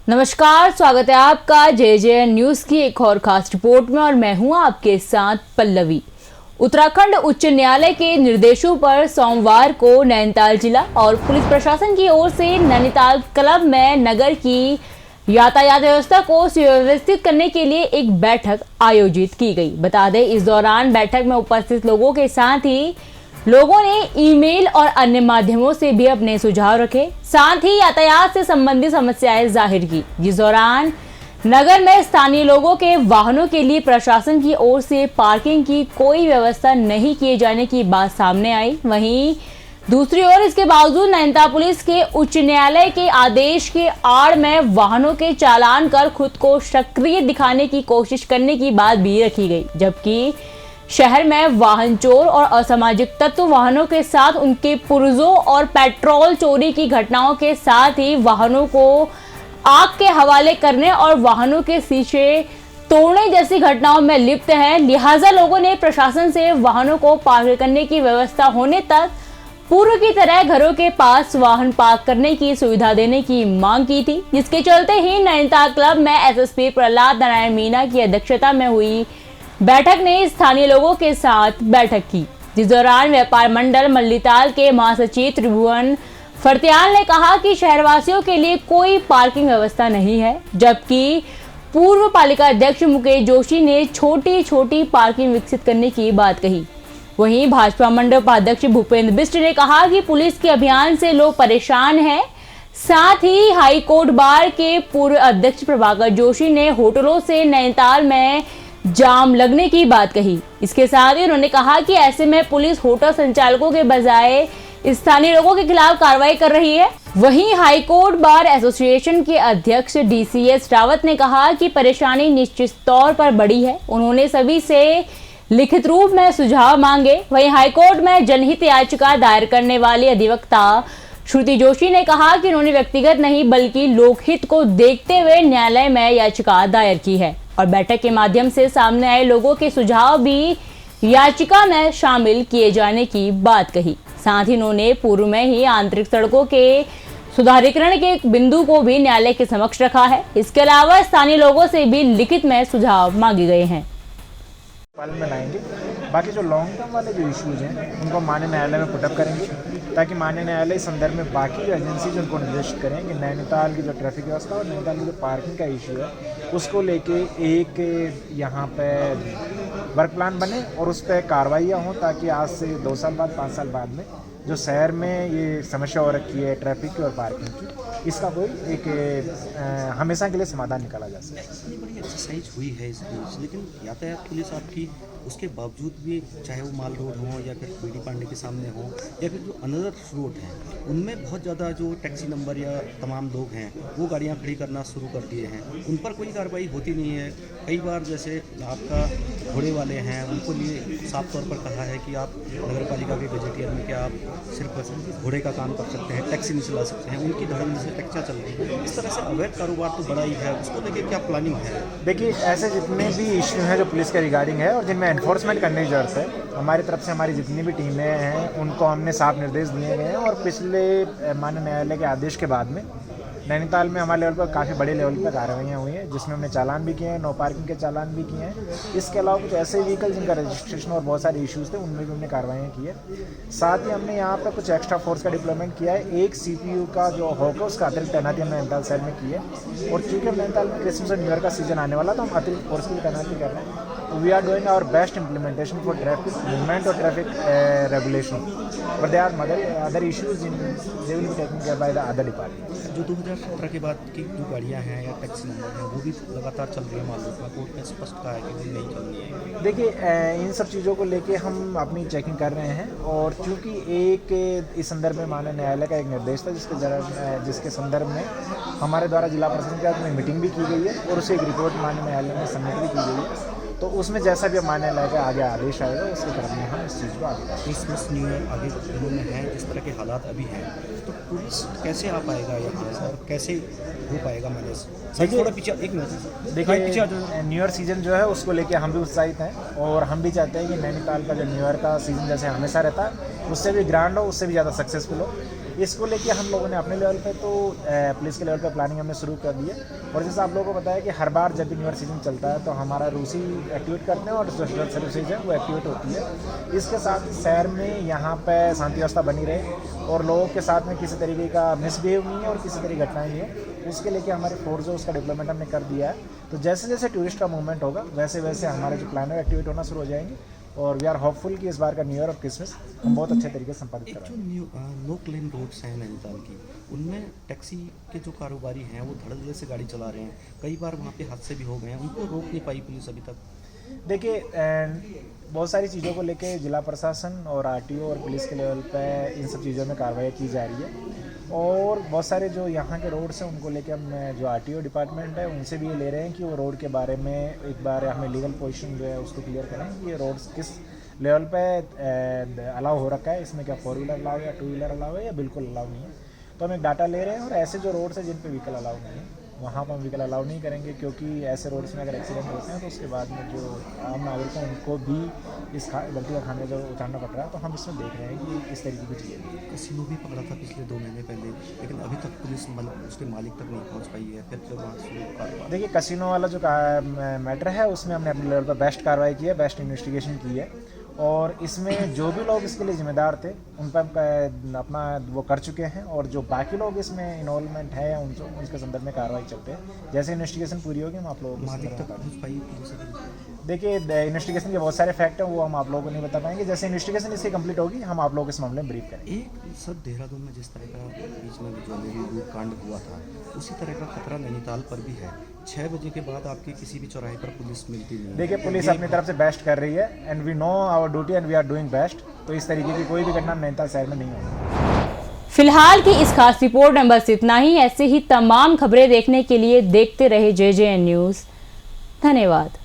नमस्कार, स्वागत है आपका JJN न्यूज की एक और खास रिपोर्ट में और मैं हूं आपके साथ पल्लवी। उत्तराखंड उच्च न्यायालय के निर्देशों पर सोमवार को नैनीताल जिला और पुलिस प्रशासन की ओर से नैनीताल क्लब में नगर की यातायात व्यवस्था को सुव्यवस्थित करने के लिए एक बैठक आयोजित की गई। बता दें, इस दौरान बैठक में उपस्थित लोगों के साथ ही लोगों ने ईमेल और अन्य माध्यमों से भी अपने सुझाव रखे, साथ ही यातायात से संबंधित समस्याएं जाहिर की। जिस दौरान नगर में स्थानीय लोगों के वाहनों के लिए प्रशासन की ओर से पार्किंग की कोई व्यवस्था नहीं किए जाने की बात सामने आई। वहीं दूसरी ओर इसके बावजूद नैनीताल पुलिस के उच्च न्यायालय के आदेश के आड़ में वाहनों के चालान कर खुद को सक्रिय दिखाने की कोशिश करने की बात भी रखी गई, जबकि शहर में वाहन चोर और असामाजिक तत्व वाहनों के साथ उनके पुर्जों और पेट्रोल चोरी की घटनाओं के साथ ही वाहनों को आग के हवाले करने और वाहनों के शीशे तोड़ने जैसी घटनाओं में लिप्त हैं। लिहाजा लोगों ने प्रशासन से वाहनों को पार्क करने की व्यवस्था होने तक पूर्व की तरह घरों के पास वाहन पार्क करने की सुविधा देने की मांग की थी, जिसके चलते ही नैनीताल क्लब में SSP प्रहलाद नारायण मीणा की अध्यक्षता में हुई बैठक ने स्थानीय लोगों के साथ बैठक की, जिस दौरान व्यापार मंडल मल्लीताल के महासचिव त्रिभुवन फर्त्याल ने कहा कि शहरवासियों के लिए कोई पार्किंग व्यवस्था नहीं है, जबकि पूर्व पालिका अध्यक्ष मुकेश जोशी ने छोटी छोटी पार्किंग विकसित करने की बात कही। वहीं भाजपा मंडल उपाध्यक्ष भूपेंद्र बिष्ट ने कहा कि पुलिस के अभियान से लोग परेशान हैं। साथ ही हाई कोर्ट बार के पूर्व अध्यक्ष प्रभाकर जोशी ने होटलों से नैनीताल में जाम लगने की बात कही। इसके साथ ही उन्होंने कहा कि ऐसे में पुलिस होटल संचालकों के बजाय स्थानीय लोगों के खिलाफ कार्रवाई कर रही है। वहीं हाई कोर्ट बार एसोसिएशन के अध्यक्ष DCS रावत ने कहा कि परेशानी निश्चित तौर पर बड़ी है। उन्होंने सभी से लिखित रूप में सुझाव मांगे। वहीं हाईकोर्ट में जनहित याचिका दायर करने वाली अधिवक्ता श्रुति जोशी ने कहा कि उन्होंने व्यक्तिगत नहीं बल्कि लोकहित को देखते हुए न्यायालय में याचिका दायर की है और बैठक के माध्यम से सामने आए लोगों के सुझाव भी याचिका में शामिल किए जाने की बात कही। साथ ही उन्होंने पूर्व में ही आंतरिक सड़कों के सुधारीकरण के बिंदु को भी न्यायालय के समक्ष रखा है। इसके अलावा स्थानीय लोगों से भी लिखित में सुझाव मांगे गए हैं। पालन में लाएंगे। बाकी जो लॉन्ग टर्म वाले जो इश्यूज हैं उनको माननीय न्यायालय में पुटअप करेंगे, ताकि माननीय न्यायालय इस संदर्भ में बाकी जो एजेंसीज उनको निर्देशित करें कि नैनीताल की जो ट्रैफिक व्यवस्था और नैनीताल की जो पार्किंग का इशू है उसको लेके एक यहाँ पे वर्क प्लान बने और उस पर कार्रवाइयाँ हों, ताकि आज से 2 साल बाद 5 साल बाद में जो शहर में ये समस्या हो रखी है ट्रैफिक की और पार्किंग की, इसका कोई एक हमेशा के लिए समाधान निकाला जा सके। इतनी बड़ी एक्सरसाइज हुई है इस बीच, लेकिन यातायात पुलिस आपकी उसके बावजूद भी, चाहे वो माल रोड हो या फिर BD पांडे के सामने हो या फिर जो अनदर रोड हैं, उनमें बहुत ज़्यादा जो टैक्सी नंबर या तमाम लोग हैं वो गाड़ियाँ खड़ी करना शुरू कर दिए हैं। उन पर कोई कार्रवाई होती नहीं है। कई बार जैसे आपका घोड़े वाले हैं उनको लिए साफ तौर पर कहा है कि आप नगर पालिका के बजटियर में क्या आप सिर्फ घोड़े का काम कर सकते हैं, टैक्सी नहीं चला सकते हैं, उनकी धर्म से टैक्सा चल रही है। इस तरह से अवैध कारोबार तो बड़ा ही है, उसको लेकर क्या प्लानिंग है? देखिए, ऐसे जितने भी इश्यू हैं जो पुलिस के रिगार्डिंग है और जिनमें एनफोर्समेंट करने की जरूरत है, हमारी तरफ से हमारी जितनी भी टीमें हैं उनको हमने साफ निर्देश दिए गए हैं। और पिछले माननीय न्यायालय के आदेश के बाद में नैनीताल में हमारे लेवल पर काफ़ी बड़े लेवल पर कार्रवाइयाँ हुई हैं, जिसमें हमने चालान भी किए हैं, नो पार्किंग के चालान भी किए हैं। इसके अलावा कुछ ऐसे व्हीकल जिनका रजिस्ट्रेशन और बहुत सारे इश्यूज़ थे उनमें भी हमने कार्रवाइयाँ की है। साथ ही हमने यहाँ पर कुछ एक्स्ट्रा फोर्स का डिप्लॉयमेंट किया है। एक CPU का जो होगा उसका अतिरिक्त तैनाती हमने नैनीताल शहर में की है। और चूँकि नैनीताल में क्रिसमस और न्यू ईयर का सीजन आने वाला, तो हम अतिरिक्त फोर्स की तैनाती कर रहे हैं। We are doing our best implementation for traffic movement or traffic regulation, but there are other issues they will be taken care by the other departments. जो 2017 के बाद की जो गाड़ियाँ हैं या टैक्सी नंबर हैं वो भी लगातार चल रही है, मालूम है कोर्ट ने स्पष्ट कहा है कि वो नहीं चलनी है। देखिए, इन सब चीज़ों को लेके हम अपनी चेकिंग कर रहे हैं और चूँकि एक इस संदर्भ में माननीय न्यायालय का एक निर्देश था जिसके संदर्भ में हमारे द्वारा जिला प्रशासन के साथ मीटिंग भी की गई है और उसे एक रिपोर्ट माननीय न्यायालय में सबमिट भी की गई है। तो उसमें जैसा भी माननीय न्यायालय का आगे आदेश आएगा उसके तरफ में हम इस चीज़ को आगे क्रिसमस न्यू ईयर आगे दिनों में है, जिस तरह के हालात अभी हैं, तो पुलिस कैसे आ पाएगा यहाँ से और कैसे हो पाएगा मैनेज? थोड़ा पीछे एक मिनट देखिए, न्यू ईयर सीज़न जो है उसको लेके हम भी उत्साहित हैं और हम भी चाहते हैं कि नैनीताल का जो न्यू ईयर का सीज़न जैसे हमेशा रहता है उससे भी ग्रैंड हो, उससे भी ज़्यादा सक्सेसफुल हो। इसको लेके हम लोगों ने अपने लेवल पे तो पुलिस के लेवल पे प्लानिंग हमने शुरू कर दी है। और जैसे आप लोगों को बताया कि हर बार जब यूनिवर्सिटी चलता है तो हमारा रूसी एक्टिवेट करते हैं और जो सर्विसेज है वो एक्टिवेट होती है। इसके साथ शहर में यहाँ पे शांति व्यवस्था बनी रहे और लोगों के साथ में किसी तरीके का मिसबिहेव नहीं है और किसी तरह की घटनाएं नहीं है। तो इसके लेके हमारे फोर्स जो उसका डेवलपमेंट हमने कर दिया है। तो जैसे जैसे टूरिस्ट का मूवमेंट होगा वैसे वैसे हमारे जो प्लान है एक्टिवेट होना शुरू हो जाएंगे और वी आर होपफुल कि इस बार का न्यू ईयर और क्रिसमस हम बहुत अच्छे तरीके से संपादित एक जो कराएंगे। नो क्लेम रोड्स हैं नैनीताल की, उनमें टैक्सी के जो कारोबारी हैं वो धड़ल्ले से गाड़ी चला रहे हैं, कई बार वहाँ पे हादसे भी हो गए हैं, उनको रोक नहीं पाई पुलिस अभी तक। देखिए बहुत सारी चीज़ों को लेके जिला प्रशासन और आरटीओ और पुलिस के लेवल पे इन सब चीज़ों में कार्रवाई की जा रही है। और बहुत सारे जो यहाँ के रोड्स हैं उनको लेके हम जो आरटीओ डिपार्टमेंट है उनसे भी ये ले रहे हैं कि वो रोड के बारे में एक बार हमें लीगल पोजीशन जो है उसको क्लियर करें कि ये रोड्स किस लेवल पे अलाउ हो रखा है, इसमें क्या 4 व्हीलर अलाउ है या 2 व्हीलर अलाउ है या बिल्कुल अलाउ नहीं है। तो हम एक डाटा ले रहे हैं और ऐसे जो रोड्स हैं जिन पे व्हीकल अलाउ नहीं है वहाँ पर हम व्हीकल अलाउ नहीं करेंगे, क्योंकि ऐसे रोड्स में अगर एक्सीडेंट होते हैं तो उसके बाद में जो आम नागरिक हैं उनको भी इस गलती का खामियाजा उतारना पड़ रहा है। तो हम इसमें देख रहे हैं कि इस तरीके की चीज़ें। कसिनो भी पकड़ा था पिछले 2 महीने पहले, लेकिन अभी तक पुलिस उसके मालिक तक नहीं पहुंच पाई है। फिर वहाँ शुरू कार्रवाई। देखिए कसिनो वाला जो मैटर है उसमें हमने अपने लेवल पर बेस्ट कार्रवाई की है, बेस्ट इन्वेस्टिगेशन की है और इसमें जो भी लोग इसके लिए जिम्मेदार थे उन पर अपना वो कर चुके हैं और जो बाकी लोग इसमें इन्वॉल्वमेंट है उनके संदर्भ में कार्रवाई चलते हैं। जैसे इन्वेस्टिगेशन पूरी होगी हम आप लोगों को मालिक तक पहुँच पाई पुलिस अभी? देखिए इन्वेस्टिगेशन के बहुत सारे फैक्ट हैं वो हम आप लोगों को नहीं बता पाएंगे। जैसे इन्वेस्टिगेशन इसकी कंप्लीट होगी हम आप लोगों को इस मामले में ब्रीफ करेंगे। एक सर देहरादून में जिस तरह का बीच में ज्वेलरी लूट कांड हुआ था उसी तरह का खतरा नैनीताल पर भी है। 6 बजे के बाद आपके किसी भी चौराहे पर पुलिस मिलती नहीं है। देखिए पुलिस अपनी तरफ से बेस्ट कर रही है and we know our duty and we are doing best. तो इस तरीके की कोई भी घटना नैनीताल शहर में नहीं होगी। फिलहाल की इस खास रिपोर्ट में बस इतना ही। ऐसे ही तमाम खबरें देखने के लिए देखते रहे JJN न्यूज़। धन्यवाद।